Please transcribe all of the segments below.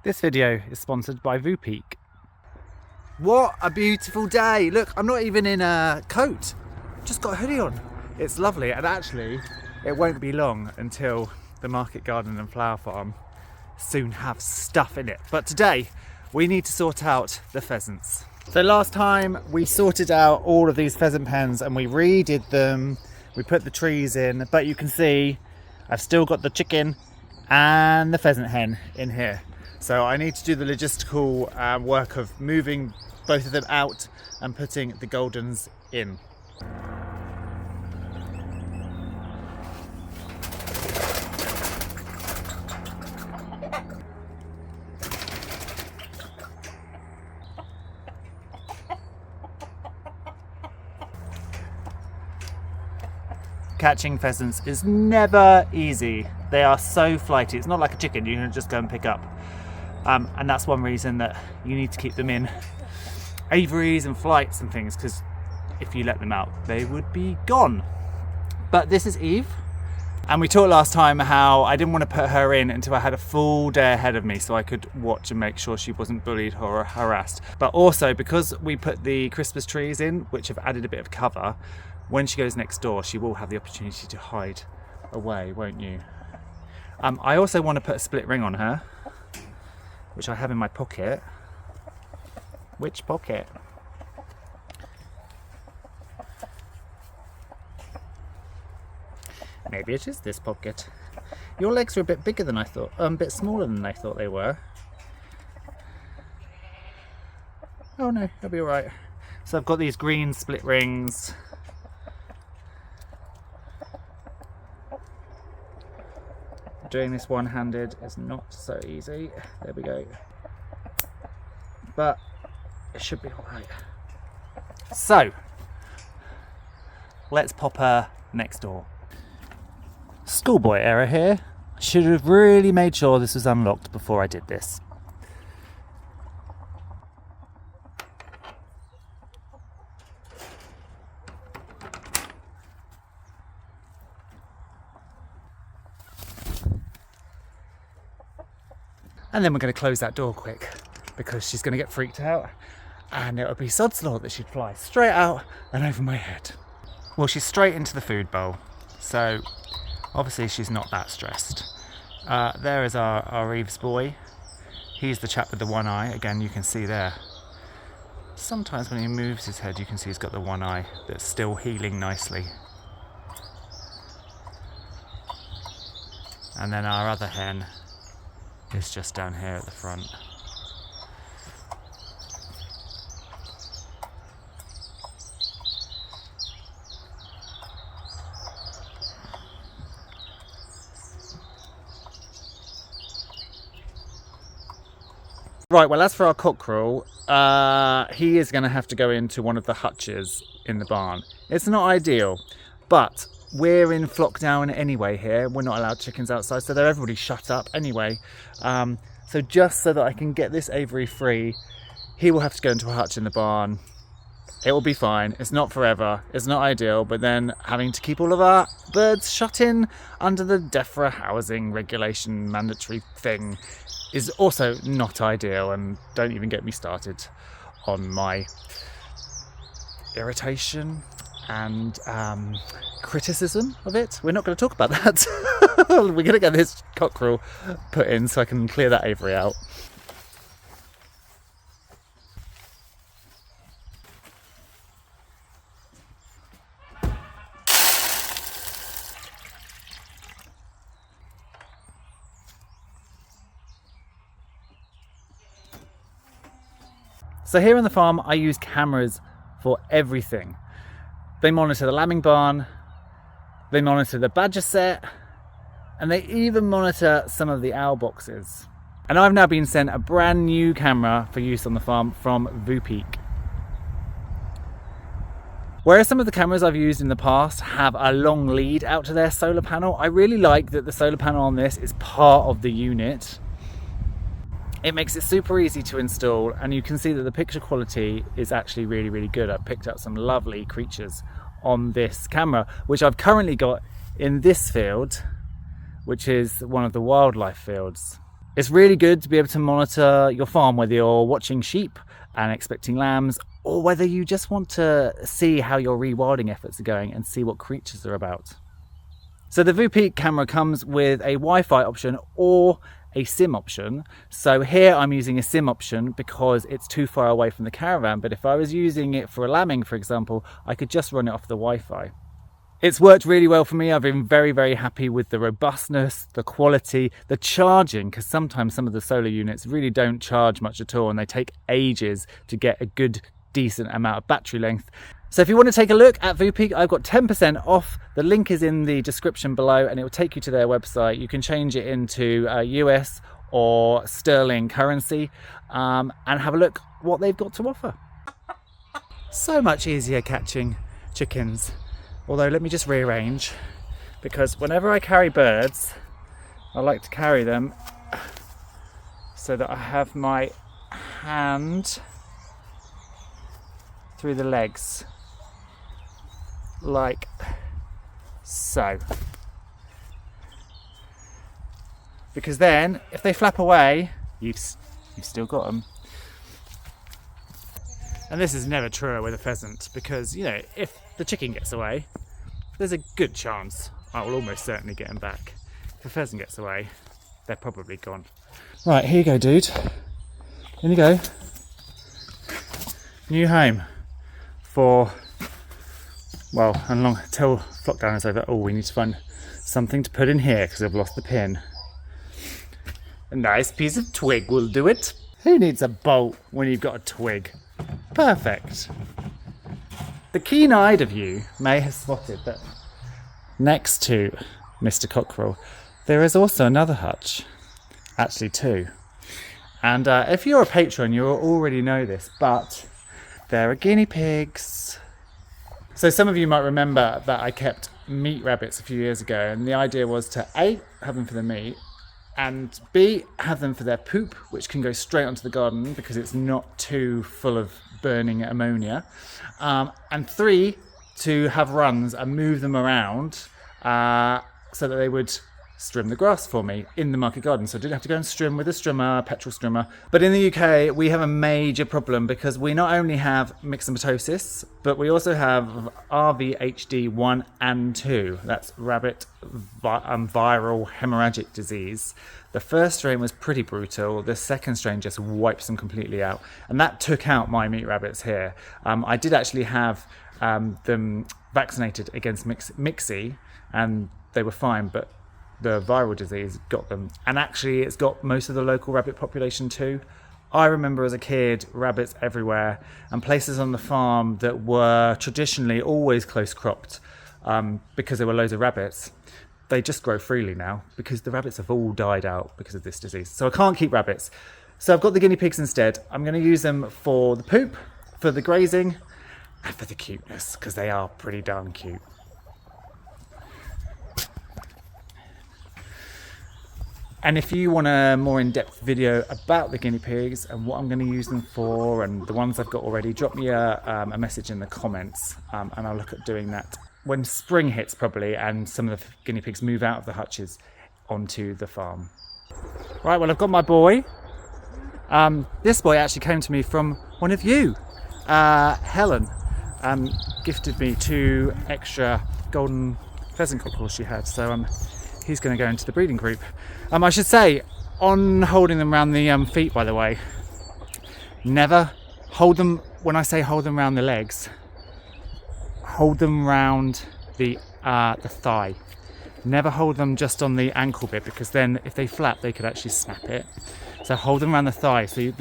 This video is sponsored by Vupeak. What a beautiful day. Look, I'm not even in a coat. Just got a hoodie on. It's lovely, and actually it won't be long until the market garden and flower farm soon have stuff in it. But today we need to sort out the pheasants. So last time we sorted out all of these pheasant pens and we redid them. We put the trees in, but you can see I've still got the chicken and the pheasant hen in here. So I need to do the logistical work of moving both of them out and putting the Goldens in. Catching pheasants is never easy. They are so flighty. It's not like a chicken you can just go and pick up. And that's one reason that you need to keep them in aviaries and flights and things, because if you let them out, they would be gone. But this is Eve, and we talked last time how I didn't want to put her in until I had a full day ahead of me so I could watch and make sure she wasn't bullied or harassed. But also because we put the Christmas trees in, which have added a bit of cover, when she goes next door, she will have the opportunity to hide away, won't you? I also want to put a split ring on her, which I have in my pocket. Which pocket? Maybe it is this pocket. Your legs are a bit bigger than I thought, a bit smaller than I thought they were. Oh no, they'll be alright. So I've got these green split rings. Doing this one-handed is not so easy. There we go. But it should be all right. So let's pop her next door. Schoolboy error here. I should have really made sure this was unlocked before I did this. And then we're going to close that door quick because she's going to get freaked out and it would be sod's law that she'd fly straight out and over my head. Well, she's straight into the food bowl, so obviously she's not that stressed. There is our Eve's boy. He's the chap with the one eye. Again, you can see there. Sometimes when he moves his head, you can see he's got the one eye that's still healing nicely. And then our other hen is just down here at the front. Right, well, as for our cockerel, he is going to have to go into one of the hutches in the barn. It's not ideal, but we're in flock down anyway here. We're not allowed chickens outside, so they're everybody shut up anyway. So just so that I can get this aviary free, he will have to go into a hutch in the barn. It will be fine. It's not forever. It's not ideal, but then having to keep all of our birds shut in under the DEFRA housing regulation mandatory thing is also not ideal, and don't even get me started on my irritation and criticism of it. We're not going to talk about that. We're going to get this cockerel put in so I can clear that aviary out. So here on the farm I use cameras for everything. They monitor the lambing barn, they monitor the badger set, and they even monitor some of the owl boxes. And I've now been sent a brand new camera for use on the farm from Vupeak. Whereas some of the cameras I've used in the past have a long lead out to their solar panel, I really like that the solar panel on this is part of the unit. It makes it super easy to install, and you can see that the picture quality is actually really, really good. I've picked up some lovely creatures on this camera, which I've currently got in this field, which is one of the wildlife fields. It's really good to be able to monitor your farm, whether you're watching sheep and expecting lambs, or whether you just want to see how your rewilding efforts are going and see what creatures are about. So the VuPeak camera comes with a Wi-Fi option or a SIM option. So here I'm using a SIM option because it's too far away from the caravan, but if I was using it for a lambing, for example, I could just run it off the Wi-Fi. It's worked really well for me. I've been very, very happy with the robustness, the quality, the charging, because sometimes some of the solar units really don't charge much at all and they take ages to get a good, decent amount of battery length. So if you want to take a look at VuPeak, I've got 10% off. The link is in the description below and it will take you to their website. You can change it into US or sterling currency and have a look what they've got to offer. So much easier catching chickens. Although let me just rearrange, because whenever I carry birds, I like to carry them so that I have my hand through the legs, like so. Because then, if they flap away, you've still got them. And this is never true with a pheasant, because, you know, if the chicken gets away, there's a good chance I will almost certainly get them back. If a pheasant gets away, they're probably gone. Right, here you go, dude. In you go. New home for, well, until lockdown is over. Oh, we need to find something to put in here because I've lost the pin. A nice piece of twig will do it. Who needs a bolt when you've got a twig? Perfect. The keen-eyed of you may have spotted that next to Mr. Cockerel there is also another hutch, actually two. And if you're a patron, you already know this, but there are guinea pigs. So some of you might remember that I kept meat rabbits a few years ago, and the idea was to A, have them for the meat, and B, have them for their poop, which can go straight onto the garden because it's not too full of burning ammonia. And 3, to have runs and move them around so that they would strim the grass for me in the market garden. So I didn't have to go and strim with a strimmer, petrol strimmer. But in the UK, we have a major problem because we not only have myxomatosis, but we also have RVHD 1 and 2. That's rabbit viral hemorrhagic disease. The first strain was pretty brutal. The second strain just wipes them completely out. And that took out my meat rabbits here. I did actually have them vaccinated against Mixie, and they were fine, but the viral disease got them. And actually, it's got most of the local rabbit population too. I remember as a kid, rabbits everywhere, and places on the farm that were traditionally always close cropped because there were loads of rabbits. They just grow freely now because the rabbits have all died out because of this disease. So I can't keep rabbits. So I've got the guinea pigs instead. I'm going to use them for the poop, for the grazing, and for the cuteness, because they are pretty darn cute. And if you want a more in-depth video about the guinea pigs and what I'm going to use them for and the ones I've got already, drop me a message in the comments and I'll look at doing that when spring hits probably and some of the guinea pigs move out of the hutches onto the farm. Right, well, I've got my boy. This boy actually came to me from one of you. Helen gifted me 2 extra golden pheasant cockerels she had, so he's going to go into the breeding group. I should say, on holding them around the feet, by the way, never hold them, when I say hold them around the legs, hold them round the thigh. Never hold them just on the ankle bit, because then if they flap, they could actually snap it. So hold them around the thigh, so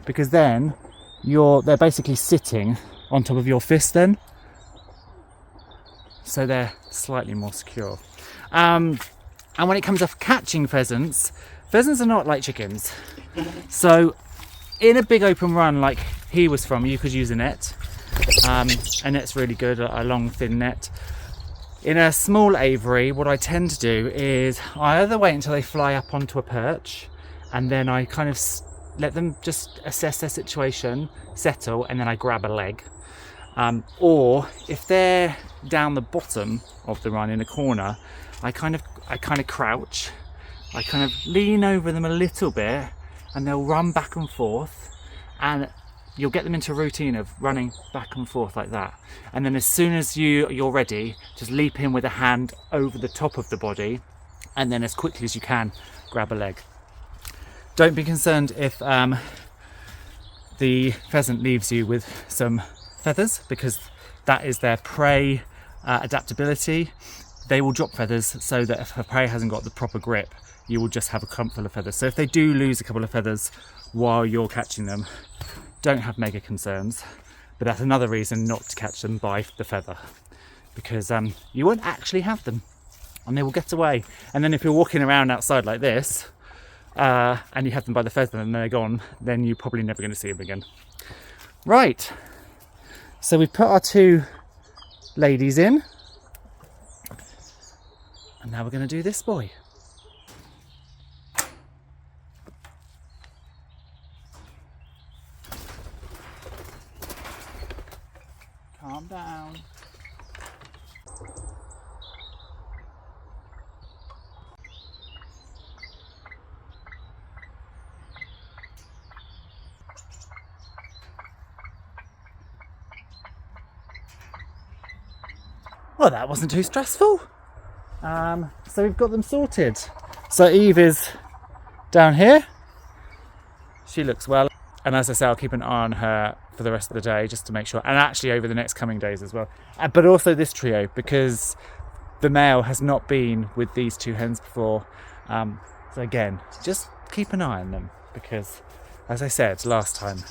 because then they're basically sitting on top of your fist then, so they're slightly more secure. And when it comes to catching pheasants are not like chickens. So in a big open run like he was from, you could use a net. A net's really good, a long thin net. In a small aviary, what I tend to do is I either wait until they fly up onto a perch, and then I kind of let them just assess their situation, settle, and then I grab a leg. Or if they're down the bottom of the run in a corner, I kind of crouch I kind of lean over them a little bit and they'll run back and forth, and you'll get them into a routine of running back and forth like that. And then as soon as you're ready, just leap in with a hand over the top of the body, and then as quickly as you can, grab a leg. Don't be concerned if the pheasant leaves you with some feathers, because that is their prey adaptability. They will drop feathers so that if a prey hasn't got the proper grip, you will just have a clump full of feathers. So if they do lose a couple of feathers while you're catching them, don't have mega concerns. But that's another reason not to catch them by the feather, because you won't actually have them and they will get away. And then if you're walking around outside like this and you have them by the feather and they're gone, then you're probably never going to see them again. Right, so we've put our 2 ladies in, and now we're going to do this boy. Calm down. Well, that wasn't too stressful. So we've got them sorted. So Eve is down here. She looks well. And as I say, I'll keep an eye on her for the rest of the day just to make sure, and actually over the next coming days as well. But also this trio, because the male has not been with these 2 hens before. So again, just keep an eye on them, because as I said last time,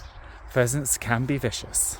pheasants can be vicious.